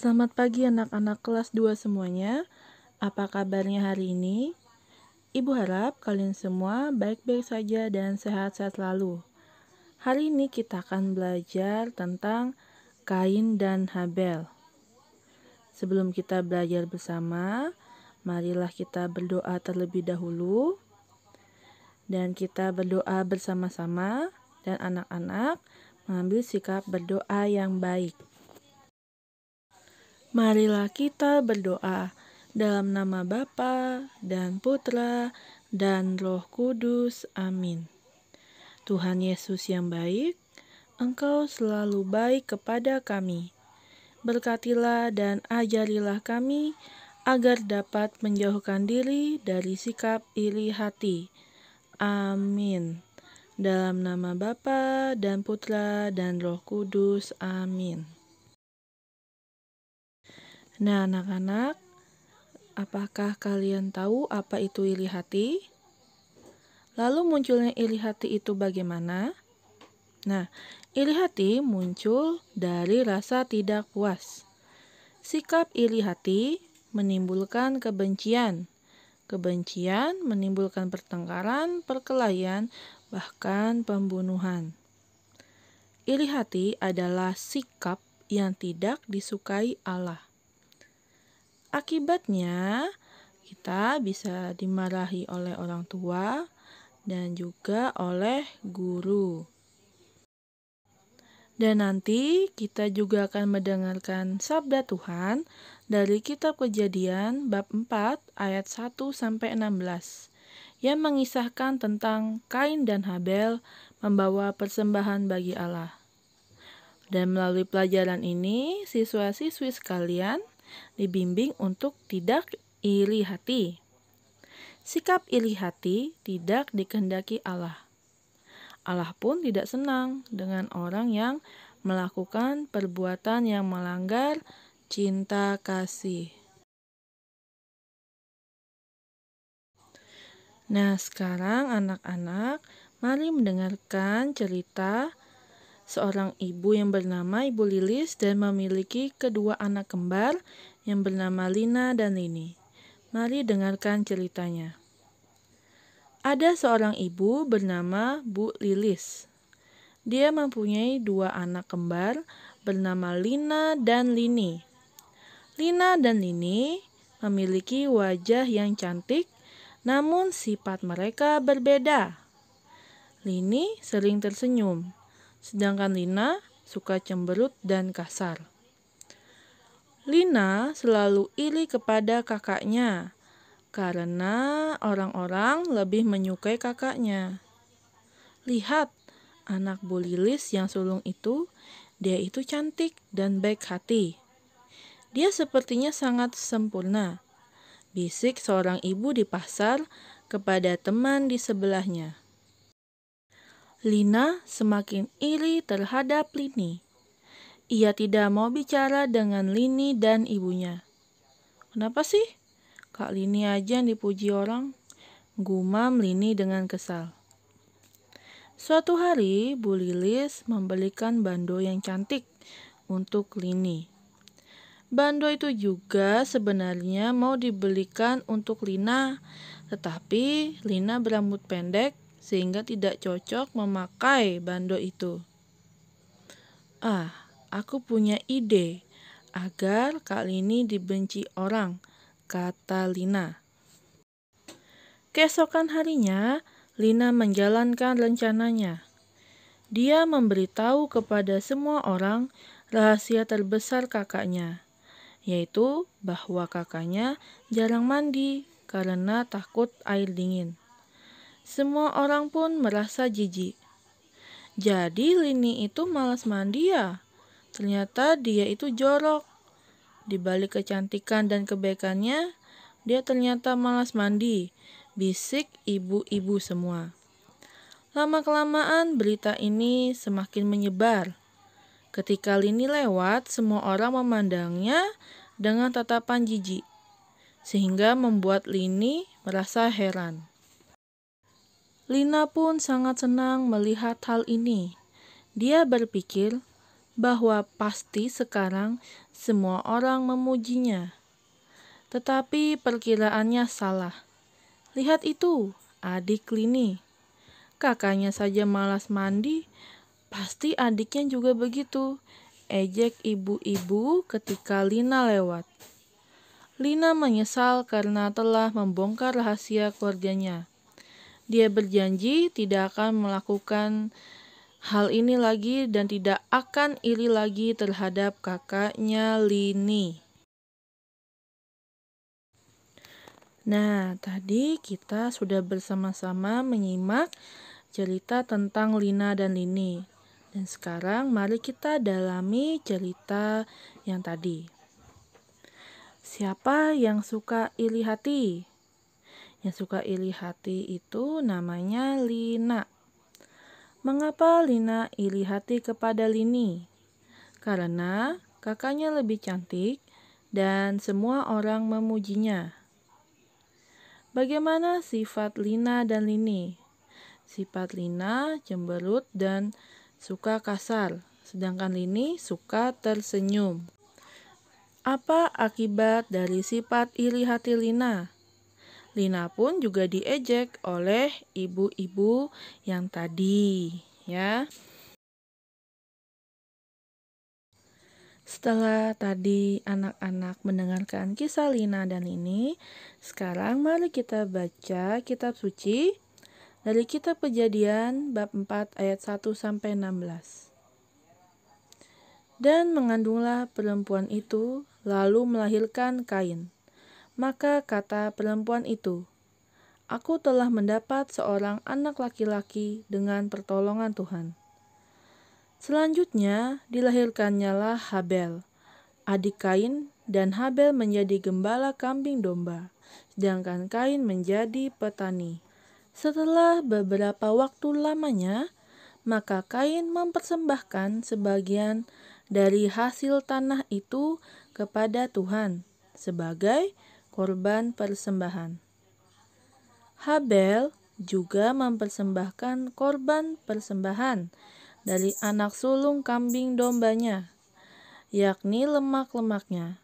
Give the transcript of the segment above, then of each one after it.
Selamat pagi anak-anak kelas 2 semuanya. Apa kabarnya hari ini? Ibu harap kalian semua baik-baik saja dan sehat-sehat selalu. Hari ini kita akan belajar tentang Kain dan Habel. Sebelum kita belajar bersama, marilah kita berdoa terlebih dahulu. Dan kita berdoa bersama-sama dan anak-anak mengambil sikap berdoa yang baik. Marilah kita berdoa dalam nama Bapa dan Putra dan Roh Kudus. Amin. Tuhan Yesus yang baik, Engkau selalu baik kepada kami. Berkatilah dan ajarilah kami agar dapat menjauhkan diri dari sikap iri hati. Amin. Dalam nama Bapa dan Putra dan Roh Kudus. Amin. Nah, anak-anak, apakah kalian tahu apa itu iri hati? Lalu munculnya iri hati itu bagaimana? Nah, iri hati muncul dari rasa tidak puas. Sikap iri hati menimbulkan kebencian. Kebencian menimbulkan pertengkaran, perkelahian, bahkan pembunuhan. Iri hati adalah sikap yang tidak disukai Allah. Akibatnya, kita bisa dimarahi oleh orang tua dan juga oleh guru. Dan nanti kita juga akan mendengarkan sabda Tuhan dari kitab Kejadian bab 4 ayat 1-16 yang mengisahkan tentang Kain dan Habel membawa persembahan bagi Allah. Dan melalui pelajaran ini, siswa-siswi sekalian dibimbing untuk tidak iri hati. Sikap iri hati tidak dikehendaki Allah. Allah pun tidak senang dengan orang yang melakukan perbuatan yang melanggar cinta kasih. Nah, sekarang anak-anak, mari mendengarkan cerita seorang ibu yang bernama Ibu Lilis dan memiliki kedua anak kembar yang bernama Lina dan Lini. Mari dengarkan ceritanya. Ada seorang ibu bernama Bu Lilis. Dia mempunyai dua anak kembar bernama Lina dan Lini. Lina dan Lini memiliki wajah yang cantik, namun sifat mereka berbeda. Lini sering tersenyum, sedangkan Lina suka cemberut dan kasar. Lina selalu iri kepada kakaknya karena orang-orang lebih menyukai kakaknya. Lihat, anak Bu Lilis yang sulung itu, dia itu cantik dan baik hati. Dia sepertinya sangat sempurna, bisik seorang ibu di pasar kepada teman di sebelahnya. Lina semakin iri terhadap Lini. Ia tidak mau bicara dengan Lini dan ibunya. Kenapa sih? Kak Lini aja yang dipuji orang, gumam Lini dengan kesal. Suatu hari, Bu Lilis membelikan bando yang cantik untuk Lini. Bando itu juga sebenarnya mau dibelikan untuk Lina, tetapi Lina berambut pendek sehingga tidak cocok memakai bando itu. Aku punya ide agar Kak Lini dibenci orang, kata Lina. Keesokan harinya, Lina menjalankan rencananya. Dia memberitahu kepada semua orang rahasia terbesar kakaknya, yaitu bahwa kakaknya jarang mandi karena takut air dingin. Semua orang pun merasa jijik. Jadi Lini itu malas mandi ya? Ternyata dia itu jorok. Di balik kecantikan dan kebaikannya, dia ternyata malas mandi, bisik ibu-ibu semua. Lama-kelamaan berita ini semakin menyebar. Ketika Lini lewat, semua orang memandangnya dengan tatapan jijik, sehingga membuat Lini merasa heran. Lina pun sangat senang melihat hal ini. Dia berpikir, bahwa pasti sekarang semua orang memujinya. Tetapi perkiraannya salah. Lihat itu, adik Lini. Kakaknya saja malas mandi, pasti adiknya juga begitu. Ejek ibu-ibu ketika Lina lewat. Lina menyesal karena telah membongkar rahasia keluarganya. Dia berjanji tidak akan melakukan hal ini lagi dan tidak akan iri lagi terhadap kakaknya Lini. Nah, tadi kita sudah bersama-sama menyimak cerita tentang Lina dan Lini. Dan sekarang mari kita dalami cerita yang tadi. Siapa yang suka iri hati? Yang suka iri hati itu namanya Lina. Mengapa Lina iri hati kepada Lini? Karena kakaknya lebih cantik dan semua orang memujinya. Bagaimana sifat Lina dan Lini? Sifat Lina cemberut dan suka kasar, sedangkan Lini suka tersenyum. Apa akibat dari sifat iri hati Lina? Lina pun juga diejek oleh ibu-ibu yang tadi, ya. Setelah tadi anak-anak mendengarkan kisah Lina dan Lini, sekarang mari kita baca kitab suci dari kitab Kejadian bab 4 ayat 1 sampai 16. Dan mengandunglah perempuan itu, lalu melahirkan Kain. Maka kata perempuan itu, "Aku telah mendapat seorang anak laki-laki dengan pertolongan Tuhan." Selanjutnya dilahirkannyalah Habel, adik Kain, dan Habel menjadi gembala kambing domba, sedangkan Kain menjadi petani. Setelah beberapa waktu lamanya, maka Kain mempersembahkan sebagian dari hasil tanah itu kepada Tuhan sebagai korban persembahan. Habel juga mempersembahkan korban persembahan dari anak sulung kambing dombanya, yakni lemak-lemaknya.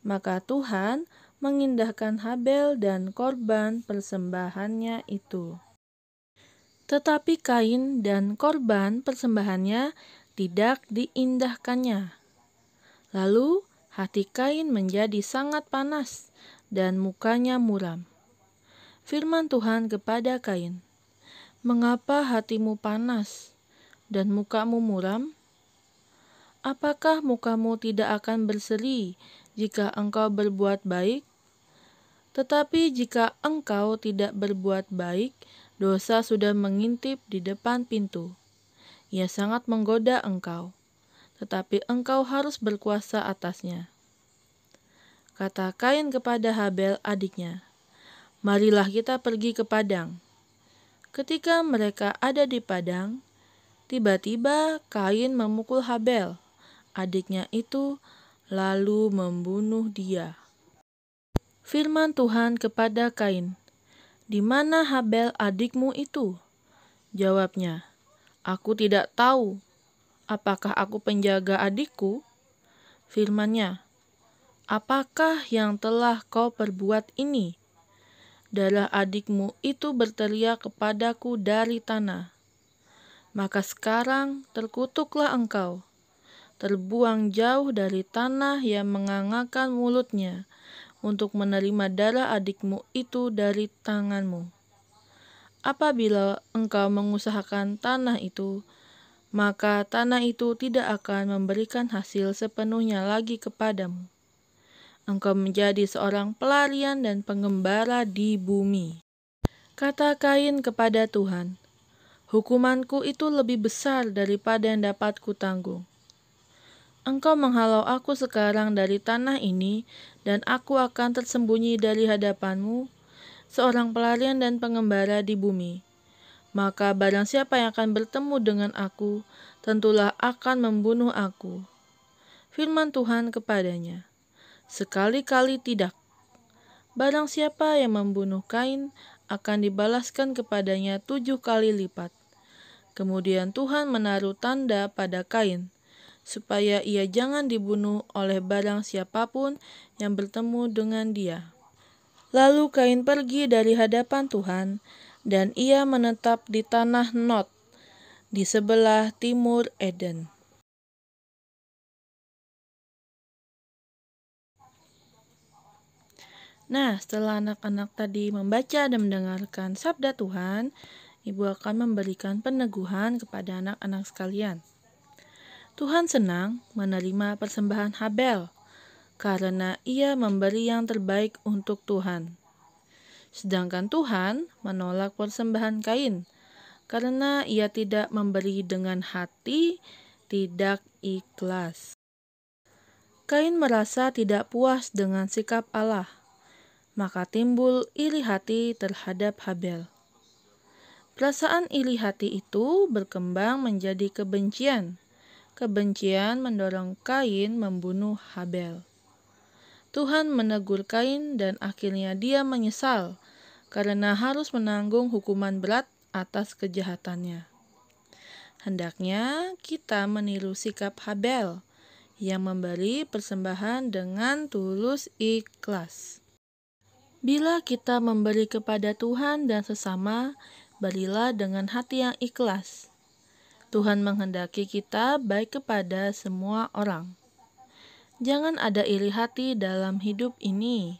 Maka Tuhan mengindahkan Habel dan korban persembahannya itu. Tetapi Kain dan korban persembahannya tidak diindahkannya. Lalu hati Kain menjadi sangat panas dan mukanya muram. Firman Tuhan kepada Kain, "Mengapa hatimu panas dan mukamu muram? Apakah mukamu tidak akan berseri jika engkau berbuat baik? Tetapi jika engkau tidak berbuat baik, dosa sudah mengintip di depan pintu. Ia sangat menggoda engkau, tetapi engkau harus berkuasa atasnya." Kata Kain kepada Habel adiknya, "Marilah kita pergi ke padang." Ketika mereka ada di padang, tiba-tiba Kain memukul Habel, adiknya itu, lalu membunuh dia. Firman Tuhan kepada Kain, "Di mana Habel adikmu itu?" Jawabnya, "Aku tidak tahu. Apakah aku penjaga adikku?" Firman-Nya, "Apakah yang telah kau perbuat ini? Darah adikmu itu berteriak kepadaku dari tanah. Maka sekarang terkutuklah engkau, terbuang jauh dari tanah yang mengangakan mulutnya, untuk menerima darah adikmu itu dari tanganmu. Apabila engkau mengusahakan tanah itu, maka tanah itu tidak akan memberikan hasil sepenuhnya lagi kepadamu. Engkau menjadi seorang pelarian dan pengembara di bumi." Kata Kain kepada Tuhan, "Hukumanku itu lebih besar daripada yang dapat kutanggung. Engkau menghalau aku sekarang dari tanah ini, dan aku akan tersembunyi dari hadapanmu, seorang pelarian dan pengembara di bumi. Maka barang siapa yang akan bertemu dengan aku, tentulah akan membunuh aku." Firman Tuhan kepadanya, "Sekali-kali tidak. Barang siapa yang membunuh Kain, akan dibalaskan kepadanya 7 kali lipat." Kemudian Tuhan menaruh tanda pada Kain, supaya ia jangan dibunuh oleh barang siapapun yang bertemu dengan dia. Lalu Kain pergi dari hadapan Tuhan, dan ia menetap di tanah Nod, di sebelah timur Eden. Nah, setelah anak-anak tadi membaca dan mendengarkan sabda Tuhan, Ibu akan memberikan peneguhan kepada anak-anak sekalian. Tuhan senang menerima persembahan Habel, karena ia memberi yang terbaik untuk Tuhan. Sedangkan Tuhan menolak persembahan Kain, karena ia tidak memberi dengan hati tidak ikhlas. Kain merasa tidak puas dengan sikap Allah, maka timbul iri hati terhadap Habel. Perasaan iri hati itu berkembang menjadi kebencian. Kebencian mendorong Kain membunuh Habel. Tuhan menegur Kain dan akhirnya dia menyesal karena harus menanggung hukuman berat atas kejahatannya. Hendaknya kita meniru sikap Habel yang memberi persembahan dengan tulus ikhlas. Bila kita memberi kepada Tuhan dan sesama, berilah dengan hati yang ikhlas. Tuhan menghendaki kita baik kepada semua orang. Jangan ada iri hati dalam hidup ini.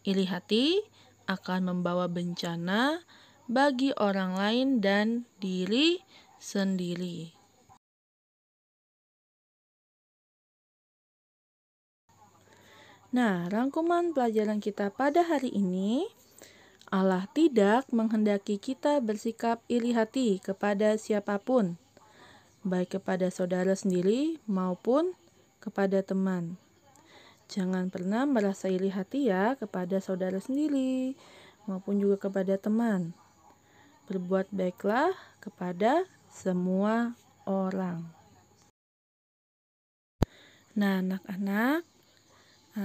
Iri hati akan membawa bencana bagi orang lain dan diri sendiri. Nah, rangkuman pelajaran kita pada hari ini, Allah tidak menghendaki kita bersikap iri hati kepada siapapun, baik kepada saudara sendiri maupun kepada teman. Jangan pernah merasa iri hati ya kepada saudara sendiri maupun juga kepada teman. Berbuat baiklah kepada semua orang. Nah, anak-anak,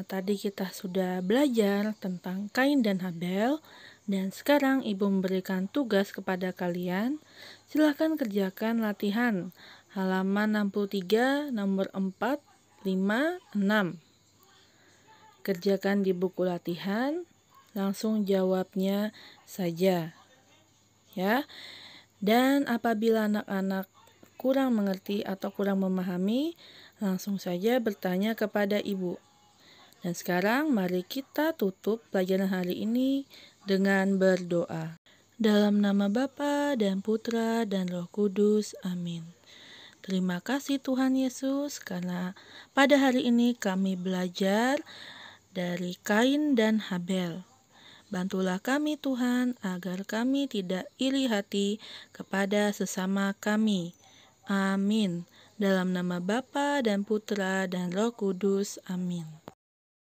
tadi kita sudah belajar tentang Kain dan Habel, dan sekarang Ibu memberikan tugas kepada kalian. Silakan kerjakan latihan halaman 63 nomor 4, 5, 6. Kerjakan di buku latihan, langsung jawabnya saja. Ya. Dan apabila anak-anak kurang mengerti atau kurang memahami, langsung saja bertanya kepada Ibu. Dan sekarang mari kita tutup pelajaran hari ini dengan berdoa. Dalam nama Bapa dan Putra dan Roh Kudus. Amin. Terima kasih Tuhan Yesus, karena pada hari ini kami belajar dari Kain dan Habel. Bantulah kami Tuhan, agar kami tidak iri hati kepada sesama kami. Amin. Dalam nama Bapa dan Putra dan Roh Kudus. Amin.